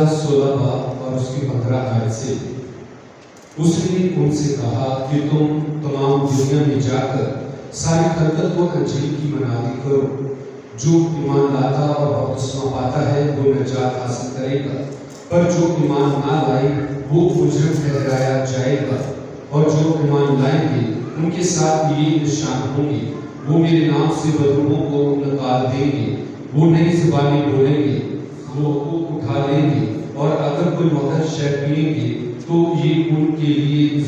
मिसाल 16 बाब और उसकी 15 आयत से, उसने उनसे कहा कि तुम तमाम दुनिया में जाकर सारी खलकत को अंजील की मनादी करो। जो ईमान लाता और बपतिस्मा पाता है वो निजात हासिल करेगा, पर जो ईमान ना लाए वो मुजरिम ठहराया जाएगा। और जो ईमान लाएंगे उनके साथ ये निशान होंगे, वो मेरे नाम से बदरूहों को निकाल देंगे, वो नई ज़ुबानें बोलेंगे, वो उठा लेंगे, और अगर कोई मौत शहद पिएंगे तो ये उनके लिए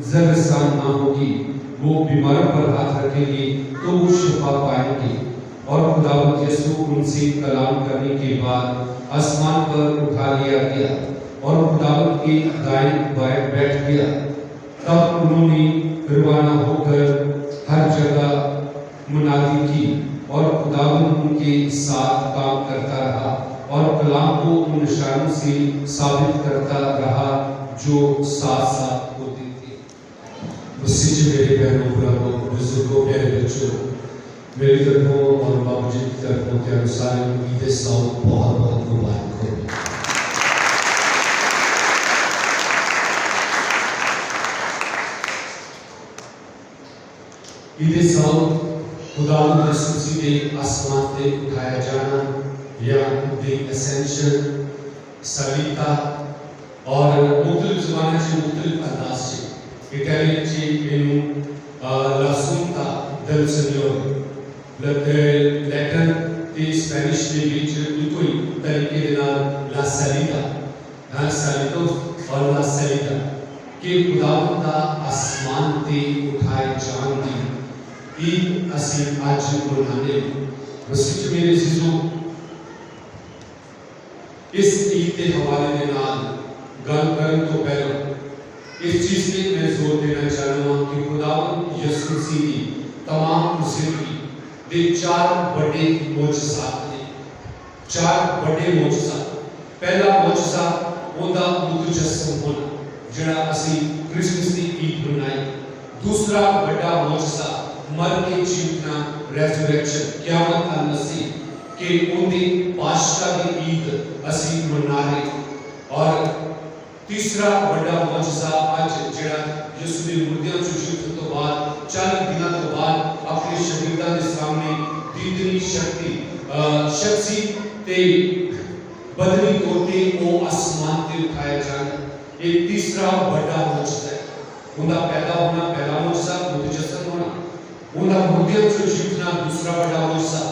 ज़रसान ना होगी। वो बीमारों पर हाथ रखेंगे तो वो शिफा पाएंगे। और खुदावंद यीशु उनसे कलाम करने के बाद आसमान पर उठा लिया गया और खुदावंद के दाएं बाएं बैठ गया। तब उन्होंने रवाना होकर हर जगह मुनादी की और खुदावंद उनके साथ काम करता रहा और कलाम को उन निशानों से साबित करता रहा जो साथ साथ होते थे। मसीह मेरे बहनों बुजुर्गों बुजुर्गों प्यारे बच्चों, मेरी तरफों और बाबूजी की तरफों के अनुसार ईद सौद बहुत बहुत मुबारक हो। ईद सौद खुदावंद यीशु मसीह के आसमान से उठाया जाना या द एसेंशन सलीता और मुख्तलिफ ज़बानों से मुख्तलिफ अंदाज से इटालियन से इन लासुंता del Signore लैटिन ते स्पेनिश के बीच बिल्कुल तरीके के नाल ला सलीता और ला सलीता के खुदावंद दा आसमान ते उठाए जान दी ईद असी आज मनाने। मसीह मेरे जीजो, इस ईद के हवाले के नाल गल करन तो पहले इस चीज पे मैं जोर देना चाहूँगा कि खुदावंद यीशु मसीह की तमाम जिंदगी दे चार बड़े मोजज़ात ने। चार बड़े मोजज़ात। पहला मोजज़ा उनका मुतजस्सम होना जिहड़ा असी क्रिसमस की ईद मनाई। दूसरा बड़ा मोजज़ा मर के जीतना रेजरेक्शन क़यामत अल मसीह के उनकी बादशाह की ईद असी मना रहे। और तीसरा बड़ा मोजज़ा आज जिहड़ा यीशु ने मुर्दियां चों जीतण तो बाद 40 दिनों तो बाद अपने शहीदां के सामने दीदनी शक्ति ते बदली तोते वो आसमान ते उठाया जाना, एक तीसरा बड़ा मोजज़ा है। उनका पैदा होना पहला मोजज़ा, मुतजस्सम होना, उनका मुर्दियां चों जीतना दूसरा बड़ा मोजज़ा,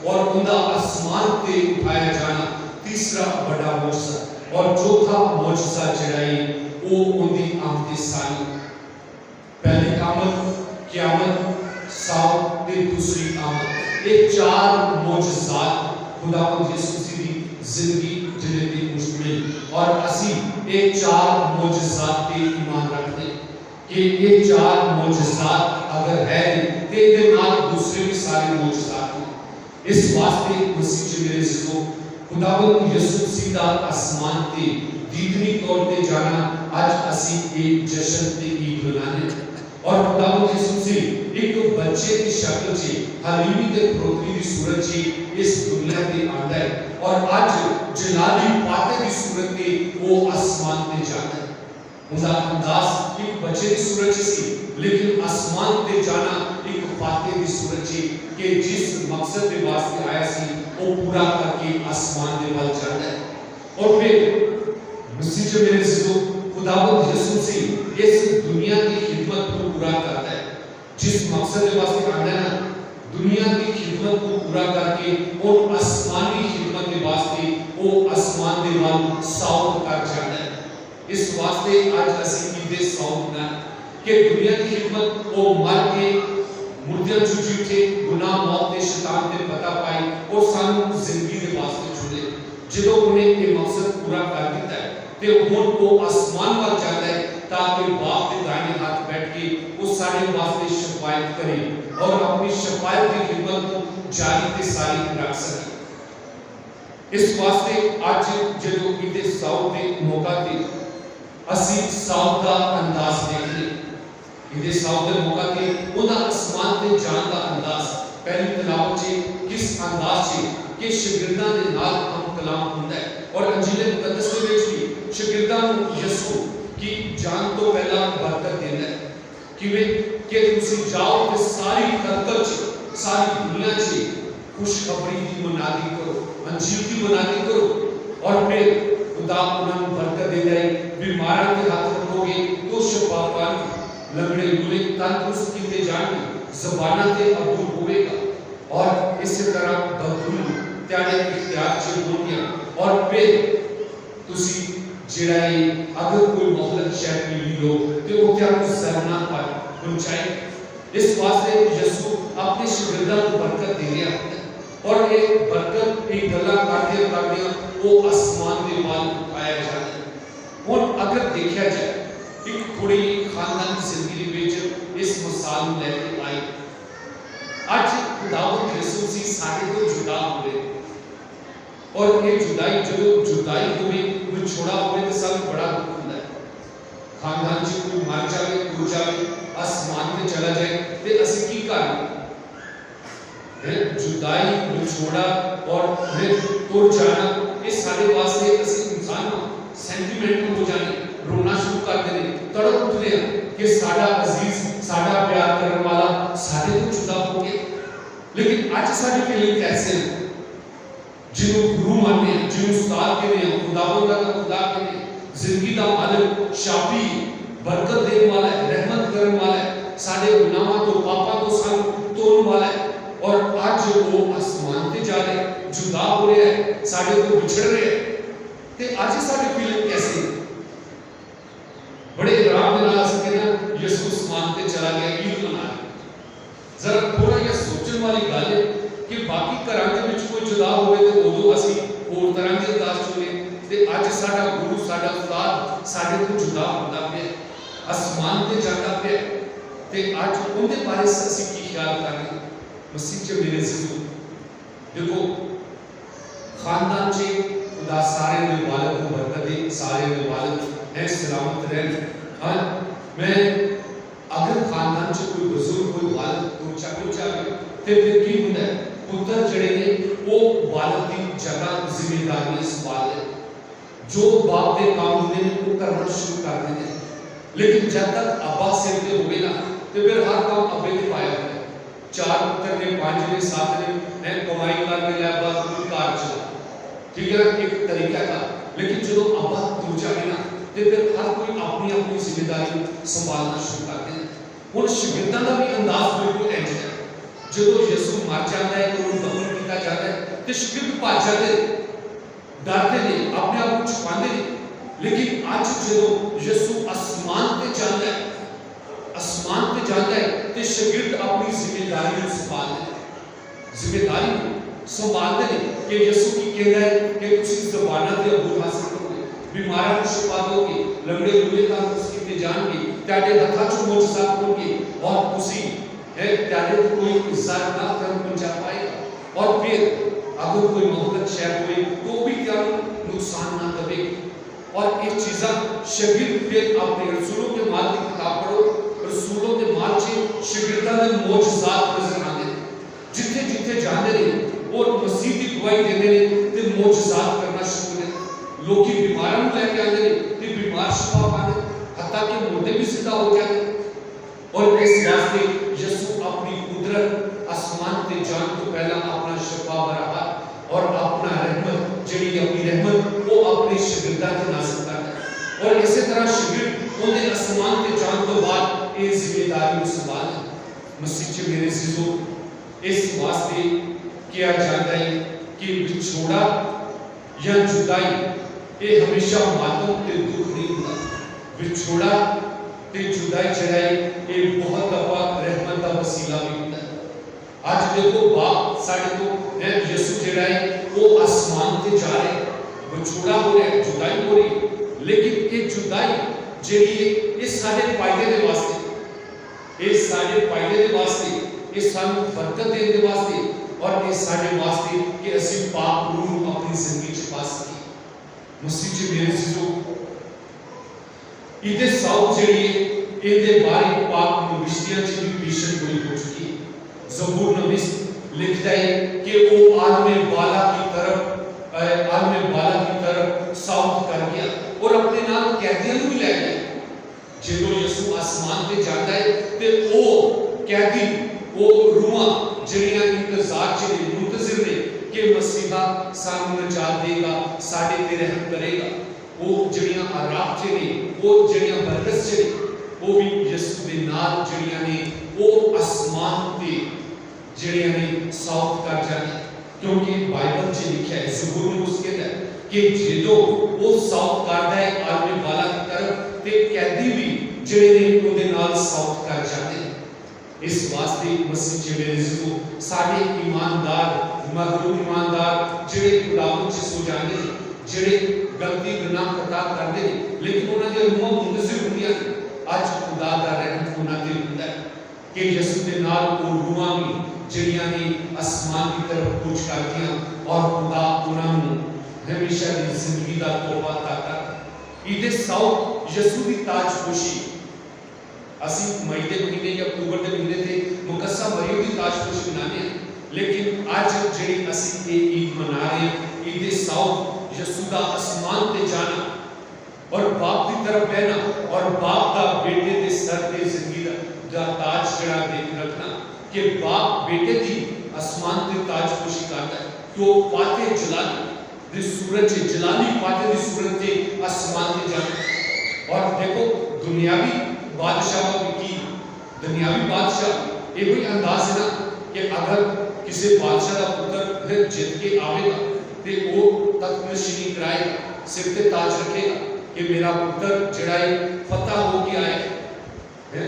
और उनका आसमान ते उठाया जाना तीसरा बड़ा मोजज़ा, और चौथा मोजज़ा जिहड़ा वो उनकी आमद सानी। पहली आमद क़यामत, साउथ ते दूसरी आमद, ये चार मोजज़ात खुदावंद यीशु मसीह की जिंदगी जिन्हें दी मुश्किल। और असी ये चार मोजज़ात पे ईमान रखते कि ये चार मोजज़ात अगर है तो ये नाल दूसरे भी सारे मोजज़ात हैं। इस वास्ते मसीह मेरे जीजो, खुदावंद यीशु मसीह का आसमान ते दीदनी तौर पे जाना आज असी एक जश्न ते ईद मनाने। और खुदावंद यीशु मसीह एक बच्चे की शक्ल से हलीमी के प्रोतरी की सूरत से इस दुनिया पे आंदा है, और आज जलाली पाते की सूरत में वो आसमान पे जाना है। उनका अंदाज एक बच्चे की सूरत से, लेकिन आसमान पे जाना एक फाते की सूरत से कि जिस मकसद के वास्ते आया सी वो पूरा करके आसमान के बल जाना है। और फिर मसीह मेरे जीजो, खुदावंद यीशु मसीह इस दुनिया की खिदमत को पूरा करता है। जिस मकसद के वास्ते आना है ना, दुनिया की खिदमत को पूरा करके और आसमानी खिदमत के वास्ते वो आसमान के बल साउथ कर जाना है। इस वास्ते आज असी ईद सौद ना कि दुनिया की खिदमत वो मर के मुर्दियां चुची उठे, गुनाह मौत के शैतान के पता पाई और सानू जिंदगी के वास्ते चुने। जो उन्हें ये मकसद पूरा कर दिता है ते हुण वो आसमान पर जाता है ताकि बाप के दाहिने हाथ बैठ के वो सारे वास्ते शफायत करे और अपनी शफायत की खिदमत को जारी ते सारी रख सके। इस वास्ते आज जो ईद सौद के मौका ते असी सौद का अंदाज देखने, ईद सौद के मौका ते उदा आसमान ते जान का अंदाज पहली तलावत से किस अंदाज से कि शागिर्दां दे नाल हम कलाम हुंदा है। और अंजील मुकद्दस दे विच कि जान तो पहला बरकत देना है किवें कि तुसी जाओ ते सारी खलकत सारी दुनिया च खुशखबरी की मुनादी करो, अंजीर की मुनादी करो और फिर खुदा उन्हें बरकत दे जाए। बीमारों के हाथ रखोगे तो शफा पाएंगे, लंगड़े लूले तंदुरुस्त किए जाएंगे, ज़बाना के अबूर होएगा और इसी तरह बदलू त्याने इख्तियार च होंगे और फिर तुसी जिराए अगर कोई मोहलत शैक मिली हो तो वो क्या कुछ सरना पर पहुंचाए। इस वास्ते यीशु अपने शिगिर्दों को बरकत दे रहा है और एक बरकत एक गला करते वो आसमान के वाल आया जाता है। और अगर देखा जाए एक थोड़ी खानदान की जिंदगी में इस मिसाल लेके आई आज खुदावंद यीशु मसीह सारे को जुदा हुए और ये जुदाई जो जुदाई हुई विछोड़ा हुए तो सब बड़ा दुख होता है। खानदान से कोई मर जाए टूट जाए आसमान में चला जाए तो असि की करें जुदाई विछोड़ा और फिर टूट जाना इस सारे वास्ते असि इंसान सेंटिमेंटल हो जाने रोना शुरू कर देने तड़प उठने कि साडा अजीज साडा प्यार करने वाला सारे तो जुदा हो गए। लेकिन आज साडी फीलिंग कैसे है जिन्हों गुरु मानने जिन्हों उस्ताद के ने खुदावंद का खुदा के ने जिंदगी का मालिक शाफी बरकत देने वाला है रहमत करने वाला है साडे गुनाहों तो पापों तो सन तोड़ने वाला है और आज वो आसमान पे जा रहे जुदा हो रहे हैं साडे तो बिछड़ रहे हैं ते आज साडी फीलिंग कैसी है। बड़े आराम के नाल असं कहना यीशु आसमान पे चला गया ईद मना जरा थोड़ा यह सोचने वाली गल है कि बाकी घरां दे विच कोई जुदा होवे ते उदों असीं होर तरह दी अरदास चुने ते अज साडा गुरु साडा उस्ताद साडे तो जुदा होंदा पिया आसमान ते जांदा पिया ते अज उहदे बारे असीं की ख्याल करना मसीह च मेरे अजीजों देखो खानदान च खुदा सारे दे मालिक को बरकत दे सारे दे मालिक है सलामत रहन। हां मैं अगर खानदान च कोई बुजुर्ग कोई वालिद तो चाहे ते फिर की हुंदा है पुत्र जड़े ने वो वालिद की जगह जिम्मेदारी संभाल ले जो बाप के काम होंगे ने वो करना शुरू कर देंगे। लेकिन जब तक अब्बा सिर पे होवे ना तो फिर हर काम अब्बे ने पाया है चार पुत्र ने पांच ने सात ने मैं कमाई करके ले अब्बा कोई कार चला ठीक है एक तरीका था। लेकिन जो अब्बा दूर जाए ना तो फिर हर कोई अपनी अपनी जिम्मेदारी संभालना शुरू कर देंगे। हुण शिगिर्दां दा भी अंदाज बिल्कुल इंज है जो यीशु मर जाता है तो दफन किया जाता है तो शिगिर्द भज जाते डरते ने अपने आप को छुपाते ने। लेकिन आज जो यीशु आसमान पे जाता है तो शिगिर्द अपनी जिम्मेदारी संभालते हैं कि यीशु की कहता है कि तुसी ज़बाना ते अबूर हासिल करोगे बीमारां को शिफा दोगे लंगड़े लूले तंदुरुस्त किए जाएंगे त्याडे हत्थां च मोजज़ात होंगे और तुसी है त्याडे कोई इज्जत ना कर पहुंचा पाएगा। और फिर अगर कोई मोहब्बत शहर हुए तो भी क्या नुकसान ना करे। और ये चीज़ां शिगिर्द फिर अपने रसूलों के माल की किताब पढ़ो रसूलों के माल से शिगिर्दां दे मोजज़ात नजर आते हैं जिथे जिथे जाते रहे और मसीह की गवाही देते रहे ते मोजज़ात करना शुरू कर लोग बीमारों को लेके आते हैं ते बीमार शिफा पाते हत्ता कि मुर्दे भी सीधा हो जाते। और इस वास्ते यीशु अपनी कुदरत आसमान ते जान तो पहला अपना शिफा बराबर और अपना रहमत जड़ी अपनी रहमत वो अपने शिगिर्दां ते नाज़िल करता है। और इसी तरह शिगिर्द उन्हें आसमान ते जान तो बाद ये जिम्मेदारी को संभालना मसीह च मेरे अजीजों इस वास्ते किया जाता है कि विछोड़ा या जुदाई ये हमेशा मातम ते दुख नहीं होता। विछोड़ा ते जुदाई जड़ाई ये बहुत दफा रहमत का वसीला भी होता है। आज देखो बाप साडे तो है यीशु जड़ा है वो आसमान ते जा रहे विछोड़ा हो रहा है जुदाई हो रही लेकिन ये जुदाई जड़ी ये साडे फायदे दे वास्ते ये साडे फायदे दे वास्ते ये सानू बरकत देने दे वास्ते और ये साडे वास्ते कि असीं पाक रूह नूं अपनी जिंदगी च पा सकीए। मसीह च मेरे अजीजों इहदे साउथ जड़ी इहदे बारे पाक नविश्तियां च भी पेशन गोई हो चुकी है। ज़बूर नवीस लिखता है कि वो आलमे बाला की तरफ साउथ कर गया और अपने नाल कैदियों को भी ले गया ਜਦੋਂ ਯਿਸੂ ਆਸਮਾਨ ਤੇ ਜਾਂਦਾ ਹੈ ਤੇ ਉਹ ਕੈਦੀ ਉਹ ਰੂਹਾਂ ਜਿਹੜੀਆਂ ਇੰਤਜ਼ਾਰ ਚ ਨੇ ਮੁੰਤਜ਼ਰ ਨੇ ਕਿ ਮਸੀਹਾ ਸਾਨੂੰ ਨਜਾਤ ਦੇਗਾ ਸਾਡੇ ਤੇ ਰਹਿਮ ਕਰੇਗਾ ਉਹ ਜਿਹੜੀਆਂ ਆਰਾਮ ਚ ਨੇ ਉਹ ਜਿਹੜੀਆਂ ਬਰਕਤ ਚ ਨੇ ਉਹ ਵੀ ਯਿਸੂ ਦੇ ਨਾਲ ਜਿਹੜੀਆਂ ਨੇ ਉਹ ਆਸਮਾਨ ਤੇ ਜਿਹੜੀਆਂ ਨੇ ਸਾਊਥ ਕਰ ਜਾਣ क्योंकि बाइबल च लिखा है ज़बूर में उसके अंदर कि जो वो साउथ करता है आदमी वाला की तरफ ते कैदी भी जेड़े ने उनके नाल साउथ कर जाते हैं इस वास्ते मसीह जेड़े ने साडे ईमानदार मखलूक ईमानदार जेड़े खुदावंद च सो जाते हैं जेड़े गलती गुनाह खता करते हैं लेकिन उन्हां दी रूहां मुंतज़िर हुंदियां अज खुदा दा रहम उन्हां ते हुंदा है कि यीशु दे नाल वो रूहां भी ਜਿਹੜੀਆਂ ਨੇ आसमान की तरफ कूच करदियां और खुदा उन्हां नूं हमेशा दी जिंदगी दा तोहफा देता इहदे सौ यीशु दी ताजपोशी ਅਸੀਂ ਮਈ ਦੇ ਮਹੀਨੇ ਜਾਂ ਅਕਤੂਬਰ ਦੇ ਮਹੀਨੇ ਤੇ ਮੁਕੱਸਾ ਮਰੀਮ ਦੀ ਤਾਜਪੋਸ਼ੀ ਮਨਾਉਂਦੇ ਹਾਂ ਲੇਕਿਨ ਅੱਜ ਜਿਹੜੀ ਅਸੀਂ ਇਹ ਈਦ ਮਨਾ ਰਹੇ ਹਾਂ ਈਦ ਦੇ ਸੌ ਯਿਸੂ ਦਾ ਅਸਮਾਨ ਤੇ ਜਾਣਾ और बाप की तरफ बहना और बाप का बेटे के सर पे जिंदगी का ताज जड़ा देख रखना कि बाप बेटे की आसमान ते ताजपोशी करता है तो फाते जलाली दे सूरज जलाली फाते दी सूरज ते आसमान ते जाना और देखो दुनियावी बादशाह की दुनियावी बादशाह ये कोई अंदाज है ना कि अगर किसी बादशाह का पुत्र फिर जीत के आवेगा ते वो तख्त नशीनी कराएगा सिर पे ताज रखेगा कि मेरा पुत्र जड़ा फतह होके आए है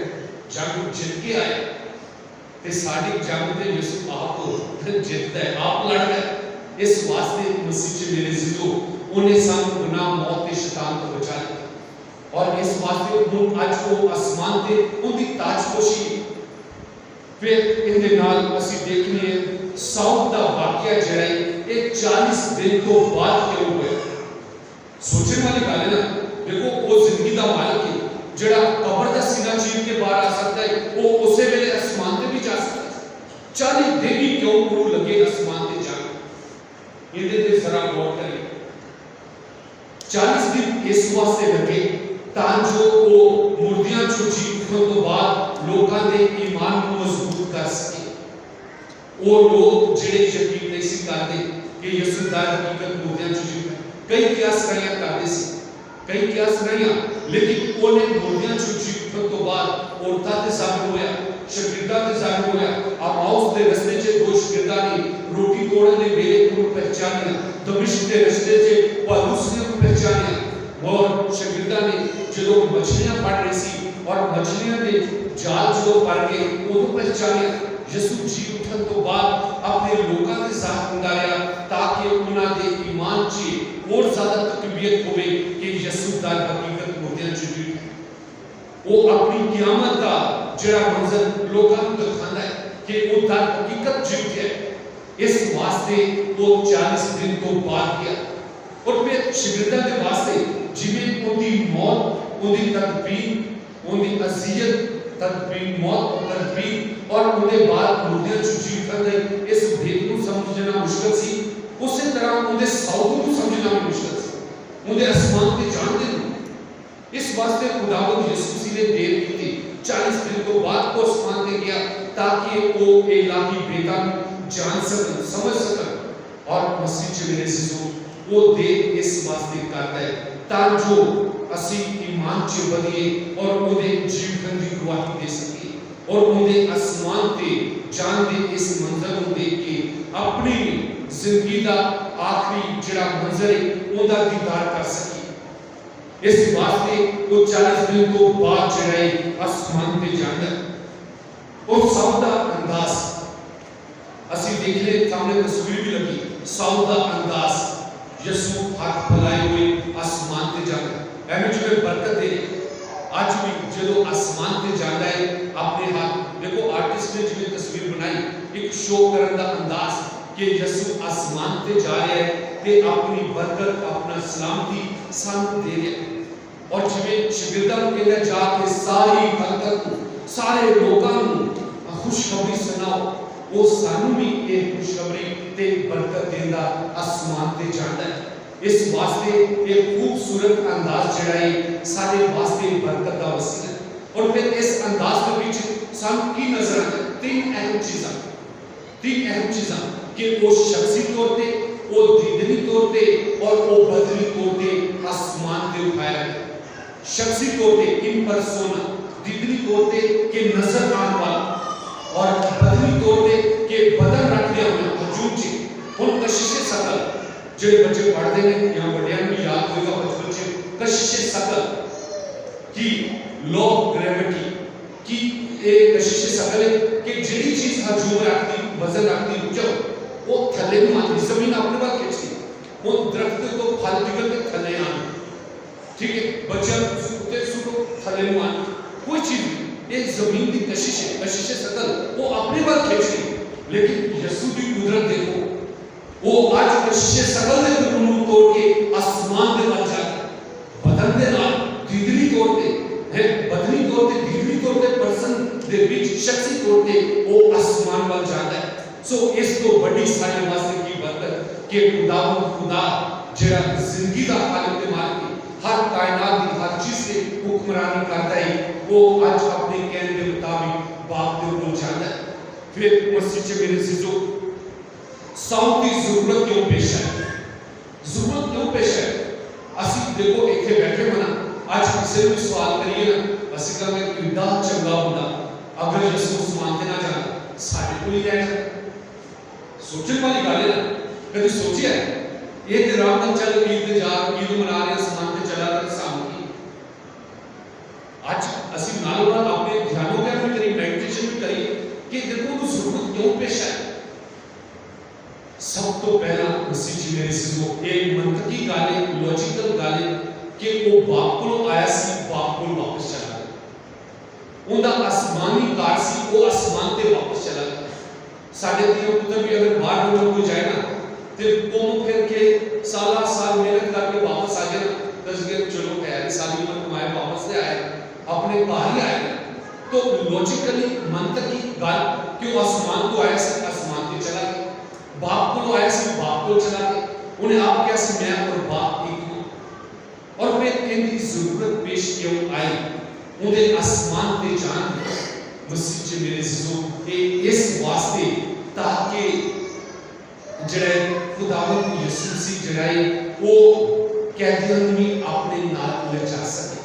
जंग जीत के आए ते साडी जंग ते यीशु आप जीतता है आप लड़ता है इस वास्ते मसीह च मेरे जीजो उन्हें सानू गुनाह मौत ते शैतान तो बचा लिया और इस वास्ते हुन आज वो आसमान ते उनकी ताजपोशी फिर इनदे नाल ਅਸੀਂ देखने साउथ दा वाकया जड़ा ये 40 दिन तो बाद क्यों होया सोचने वाली गल है ना देखो वो जिंदगी का मालिक है जड़ा कब्र का सीना चीर के बाहर आ सकता है वो उसे वेले आसमान पे भी जा सकता है 40 दिन ही क्यों गुरु लगे आसमान पे जाने ये दे जरा गौर करें 40 दिन इस वास्ते लगे ताकि वो मुर्दियां जो जी उठने तो बाद लोगों के ईमान को मजबूत कर सके वो लोग जेड़े यकीन नहीं सी करते कि यीशु दा हकीकत मुर्दियां जो जी कई कियास कराया करते सी कई कियास कराया लेकिन उन्हें मुर्दियां जो जी उठने तो बाद औरतां ते साबित होया शागिर्दां ते साबित होया अमाउस दे रस्ते च दो शागिर्दां ने रोटी तोड़ने दे वेले को पहचानिया दमिश्क दे रस्ते च पौलुस ने को पहचानिया और शागिर्दां ने जो मछलियां पड़ रही सी और मछलियां दे जाल जो पड़ गए वो पहचानिया यीशु जी उठन तो बाद अपने लोगों के साथ उंडाया ताकि उन्हां दे ईमान च और ज्यादा तकबीयत होवे कि यीशु दा हकीकत मुर्दियां च जी वो अपनी क़यामत दा जड़ा मंजर लोगों को दिखाता है कि वो दा हकीकत जी है इस वास्ते वो 40 दिन तो बाद किया और फिर शागिर्दां दे वास्ते जिवें उनकी मौत उनकी तदबीर उनकी अज़ियत तदबीर मौत और तदबीर और उनके बाद मुर्दियां जी उठन इस भेद को समझना मुश्किल सी उसी तरह उनके सौद को समझना भी मुश्किल सी उनके आसमान के जानते नहीं इस वास्ते खुदावंद यीशु मसीह ने देर की 40 दिन तो बाद को आसमान पे गया ताकि वो इलाही बेटा जान सकन समझ सकन और मसीह च मेरे जीजो वो देर इस वास्ते करता है ताकि ਅਸੀਂ ईमान च बढ़िए और उनके जीवन की गवाही दे सके और उनके आसमान पे जान दे इस मंजर को देख के अपनी जिंदगी का आखिरी जड़ा मंजर है उनका दीदार कर सके इस वास्ते वो 40 दिन तो बाद जड़ा आसमान पे जाना और सौदा अंदाज ਅਸੀਂ देख ले सामने तस्वीर भी लगी सौदा अंदाज यीशु हाथ फैलाए हुए आसमान पे जाना एवं जो बरकत दे आज भी जो आसमान पे जाता है अपने हाथ देखो आर्टिस्ट ने जो तस्वीर बनाई एक शो करने का अंदाज कि यीशु आसमान पे जा रहा है ते अपनी बरकत अपना सलामती सानू दे रहा और जिवें शागिर्दां नूं कहंदा जाके सारी खलकत सारे लोकां नूं खुशखबरी सुनाओ वो सानू भी ये खुशखबरी ते बरकत देंदा आसमान पे जाता है इस वास्ते एक खूबसूरत अंदाज जड़ा है सारे वास्ते बरकत का वसीला और फिर इस अंदाज के बीच सानू की नजर आती तीन अहम चीज़ां कि वो शख्सी तौर पे वो दीदनी तौर पे और वो बदनी तौर पे आसमान पे उठाया गया। शख्सी तौर पे इन परसोना, दीदनी तौर पे के नजर आने वाला और बदनी तौर पे के बदन रखने वाला हजूम जी उन कशिशे सकल जो बच्चे पढ़ते हैं यहाँ बड़िया भी याद होगा बचपन से कशिशे सकल की लॉ ऑफ ग्रेविटी की एक कशिशे सकल है कि जिहड़ी चीज हजूम रखती वजन रखती रुझो वो थले में आती जमीन अपने पास खींचती वो दरख्त तो फल निकल के थले आने ठीक है बच्चा सुते सुतो थले में आने कोई चीज एक जमीन की कशिशे सकल वो अपने पास खींचती लेकिन यीशु की कुदरत देखो वो आज कशिशे सकल ने उन्होंने तोड़ के आसमान के पास जाके बदन के नाल दीदनी तोड़ते है बदनी तोड़ते दीदनी तोड़ते पर्सन दे बीच शख्सी तोड़ते वो आसमान वाल जाता है सो इस तो बड़ी सारी वास्ते की बरकत के खुदा जरा जिंदगी का खालिक मालिक हर कायनात की हर चीज से हुक्मरानी करता है वो आज अपने कहने के मुताबिक बाप के ऊपर जाता है फिर मस्जिद में मेरे सिजो साउंड की जरूरत क्यों पेश है असी देखो इतने बैठे मना आज किसी भी सवाल करिए ना असी का मैं कितना चंगा होता अगर यीशु मानते ना जाना साढ़े को ही रहना सोचने वाली गल है ना कभी सोचिए ये राम चल ईद जा ईद मना रहे समान पे चला कर सामने आज असि नाल नाल अपने ध्यानों के भी करी मेडिटेशन भी करी कि देखो तो जरूरत क्यों पेश है सब तो पहला मसीह जी मेरे सिजो एक मंतकी गाले लॉजिकल गाले कि वो बाप को आया सी बाप को वापस चला गया उनका आसमानी कार सी वो आसमान ते वापस चला गया साढ़े तीन पुत्र भी अगर बाहर में कोई जाए ना तो घूम फिर के साल मेहनत करके वापस आ जाए ना दस दिन चलो तैयारी सारी उम्र कमाए वापस से आए अपने बाहर ही आए तो लॉजिकली मंतकी गल कि वो आसमान को आया से आसमान पे चला गया बाप को आया से बाप को चला गया उन्हें आप कैसे मैं और बाप एक हूं और फिर इनकी जरूरत पेश क्यों आई उन्हें आसमान पे जान मसीह जी मेरे सिजो इस वास्ते ताकि जड़े खुदावंद यीशु मसीह जड़ाई वो कैदियों में अपने नाल ले जा सके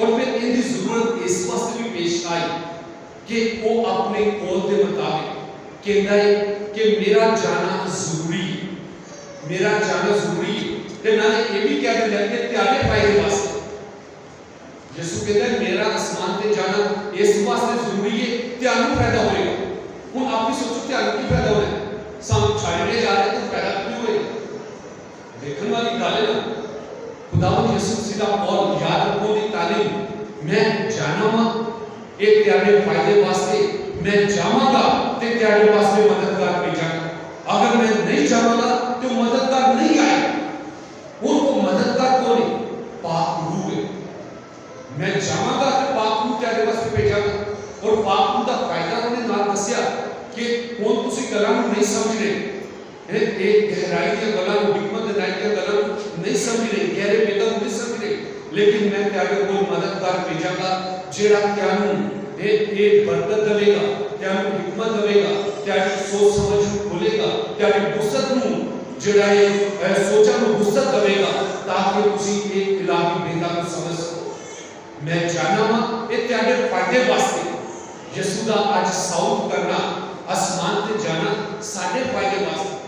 और फिर इनकी जरूरत इस वास्ते भी पेश आई कि वो अपने कौल के मुताबिक कहता है कि मेरा जाना जरूरी ते नाले ये भी कह दिया कि त्यारे फायदे वास्ते यीशु कहता है मेरा आसमान पे जाना इस वास्ते जरूरी है त्यानु फायदा होएगा हुन आप भी सोचो त्यानु की फायदा होना है सामने छाड़ने जा रहे तो फायदा क्यों होएगा देखने वाली गल है ना खुदावंद यीशु मसीह का कौल याद रखो दी तालीम मैं जाना वा एक त्यारे फायदे वास्ते मैं जावांगा ते त्यारे वास्ते मददगार भेजांगा अगर मैं नहीं जावांगा तो मददगार नहीं आएगा उनको मददगार कौन है पाक रूह है मैं जावांगा तो पाक रूह त्यारे वास्ते भेजांगा और पाक रूह का फायदा उन्हें नाल दस्या कि हुन तुसी गल्लां नूं नहीं समझ रहे एक गहराई दी गल्लां नूं हिकमत दी गल्लां नहीं समझ रहे गहरे बेदा नहीं समझ रहे लेकिन मैं त्यारे कोई मददगार भेजांगा जेड़ा त्यानू एक बरकत देगा त्यानू हिकमत देगा त्यारी सोच समझ खोलेगा त्यारी वुसअत नूं जेड़ा है सोचा नूं वुसअत देगा ताकि तुसी एक इलाही बेदा को समझ सको मैं जाना वा ये त्यारे फायदे वास्ते यीशु दा आज साउथ करना आसमान ते जाना साडे फायदे वास्ते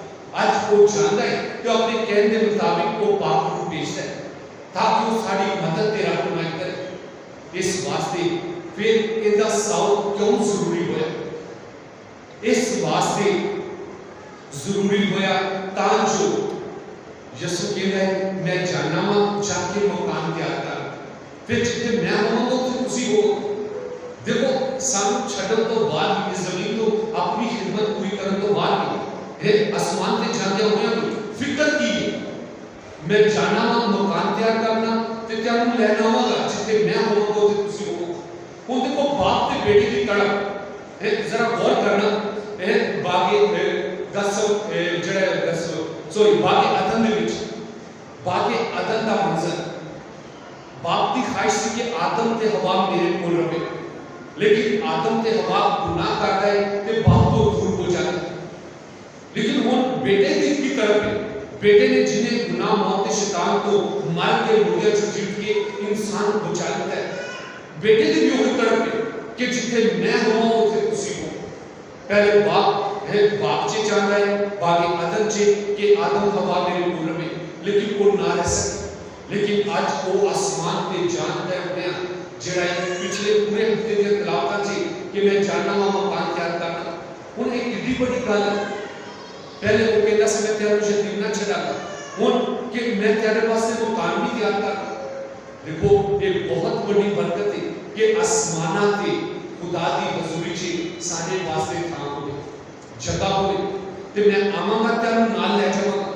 आज वो जानता है कि अपने कहने के मुताबिक वो पाप को भेजता है ताकि वो साड़ी मदद तेरा कमाई करे इस वास्ते फिर इनका साउथ क्यों जरूरी होया इस वास्ते जरूरी होया ताकि यीशु कहता है मैं जानना वा जाके मकान तैयार कर फिर जिथे मैं होवांगा उत्थे तुसी हो देखो सानू छड्डण तो बाद इस जमीन तो अपनी खिदमत पूरी करन तो बाद है आसमान ते जांदे होया भी फिक्र की है मैं जाना वा मकान तैयार करना ते त्यानू लेना होगा जिथे मैं होवांगा उत्थे तुसी हो हुन देखो बाप ते बेटे की तड़प है जरा गौर करना है बागे गस जड़े गस सॉरी बागे अदन दे विच बागे अदन का मंजर बाप की ख्वाहिश थी कि आदम ते हवा मेरे कोल रहे, लेकिन आदम ते हवा गुनाह कर गए ते बाप तो दूर हो जाते। लेकिन हुन बेटे की तरफ है, बेटे ने जिन्हें गुनाह मौत शैतान को मार के मुर्दे से जीत के इंसान को बचा लेता है, बेटे की भी वही तरफ है कि जिथे मैं हुआ उथे उसी को। पहले बाप है, बाप चे चाहता है बागे अदन चे कि आदम हवा मेरे कोल रहे, लेकिन वो ना रह सके। लेकिन आज वो आसमान ते जानता है अपने जरा पिछले पूरे हफ्ते के तलावता चे कि मैं जानना वा मकान तैयार करना, हुन एक इतनी बड़ी गल। पहले वो कहता से मैं तेरा यतीम ना छड़ागा, हुन कि मैं तेरे वास्ते मकान भी तैयार कर। देखो एक बहुत बड़ी बरकत है कि आसमाना ते खुदा दी हजूरी च साडे वास्ते थां होवे, जगह होवे ते मैं आवांगा तेरे नाल ले जावांगा।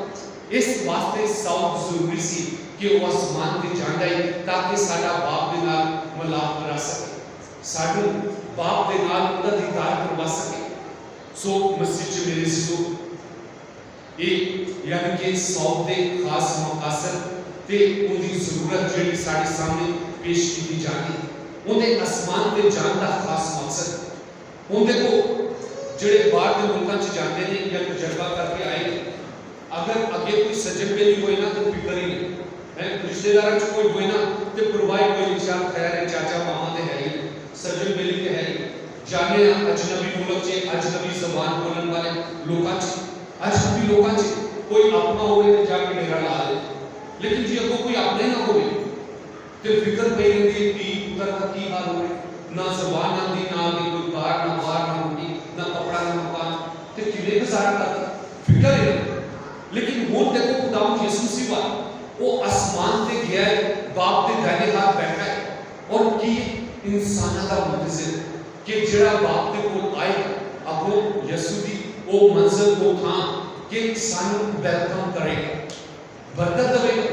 इस वास्ते सब जरूरी सी कि वो आसमान ते जांदा है ताकि साडा बाप दे नाल मिलाप करा सके, साडू बाप दे नाल उदा दीदार करवा सके। सो मस्जिद च मेरे सिसो एक यानी कि सौब दे खास मकासद ते उदी जरूरत जेड़ी साडे सामने पेश की जानी, उनके आसमान ते जान दा खास मकसद। उन देखो जेड़े बाहर के मुल्कां च जाते ने या तजर्बा करके आए, अगर अगे कोई सजन बेली होए ना तो फिक्र ही नहीं है, रिश्तेदार च कोई होए ना तो परवाह कोई निशान खैर है, चाचा मामा ते है ही, सजन बेली ते है ही। जाने अजनबी मुल्क च अजनबी जबान बोलने वाले लोकां च अजनबी लोकां च कोई अपना होवे ते जाके डेरा ला दे, लेकिन जे अगो कोई अपने ना होवे ते फिक्र पई रहिंदी कि पुत्र दा की हाल होवे, ना जबान आंदी ना आगे कोई कार ना बाहर ना होगी ना कपड़ा ना मकान, ते किवें गुजारा करदा, फिक्र है। लेकिन वो देखो खुदावंद यीशु मसीह वो आसमान ते गया है, बाप दे दाहिने हाथ बैठा है, और की इंसाना दा मुंतज़िर कि जेड़ा बाप दे कोल आएगा अगो यीशु दी वो मंजिल वो थां कि सानू वेलकम करेगा, बरकत देगा।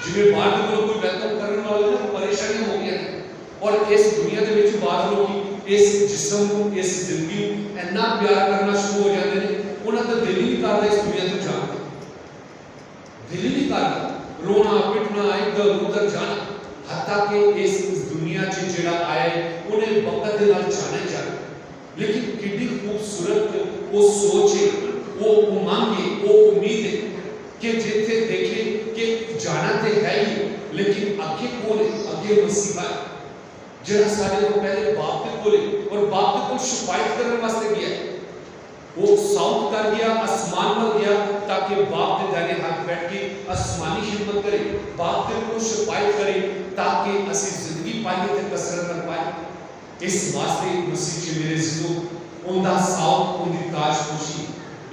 जिवें बाहर दे कोल कोई वेलकम करने वाला ना परेशानी हो गई, और इस दुनिया दे विच बाहर लोग इस जिस्म को इस जिंदगी को इतना प्यार करना शुरू हो जाते हैं, उन्हें तो दिल ही नहीं करता इस दुनिया तो जाने, दिल ही नहीं करता रोना पिटना इधर उधर जाना, हत्ता कि इस दुनिया च जेड़ा आया है उन्हें वक्त दे नाल जाना ही जाना। लेकिन कितनी खूबसूरत वो सोच है, वो उमंग है, वो उम्मीद है कि जिथे देखे कि जाना तो है ही, लेकिन आगे कौन है, आगे मसीहा है जरा सारे को पहले बाप के कोले और बाप के कोल शिकायत करने वास्ते गया, वो साउथ कर गया, आसमान पर गया ताकि बाप के दाहिने हाथ बैठ के आसमानी खिदमत करे, बाप के कोल शिकायत करे ताकि असी जिंदगी पाइए ते कसरत कर पाए। इस वास्ते मसीह च मेरे जिंदो उनका साउथ उनकी ताजपोशी,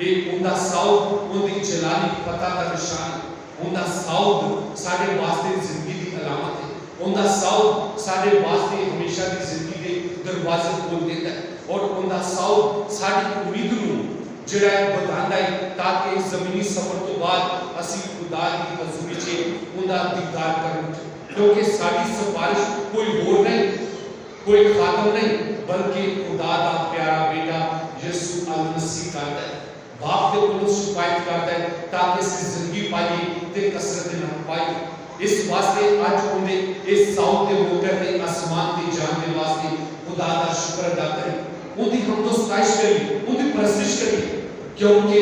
एक उनका साउथ उनकी जलाली पता का निशान, उनका साउथ साडे वास्ते जिंदगी की अलामत है, उनका साउथ साडे वास्ते हमेशा की जिंदगी के दरवाजे खोल देता है, और उनका साउथ साडी उम्मीद नूं जेड़ा बतांदा है ताकि इस जमीनी सफर तो बाद असी खुदा की हजूरी च उनका दीदार करें, क्योंकि साडी सिफारिश कोई होर नहीं, कोई खातम नहीं, बल्कि खुदा दा प्यारा बेटा यीशु अल मसीह करता है। बाप दे कोलों शिकायत करता है ताकि इस जिंदगी पाइए ते कसरत ना पाइए। इस वास्ते आज उन्हें इस साउथ के मौके पे आसमान की जान के वास्ते खुदा दा शुक्र अदा करें, उनकी हम तो सताइश करिए, उनकी परस्तिश करिए, क्योंकि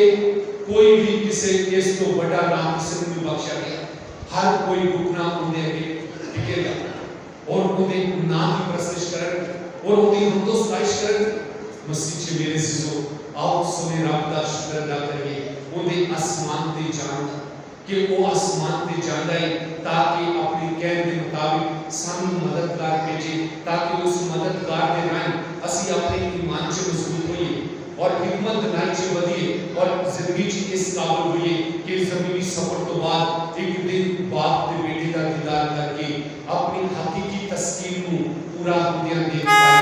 कोई भी किसी इस तो बड़ा नाम किसी को नहीं बख्शा गया, हर कोई रुकना उन्हें आगे टिकेगा, और उन्हें नाम की परस्तिश करें और उनकी हम तो सताइश करें। मसीह च मेरे सिसो आओ सुने रब दा शुक्र अदा करिए, उन्हें आसमान ते जान कि वो आसमान ते जांदा है ताकि अपनी कहने के मुताबिक सानू मददगार भेजे, ताकि उस मददगार के राह असी अपने ईमान से मजबूत होइए और हिम्मत नाई से बढ़िए और जिंदगी च इस काबिल होइए कि जमीनी सफर तो बाद एक दिन बाप के बेटे का दीदार करके अपनी हकीकी तस्कीन को पूरा दुनिया देख पाए।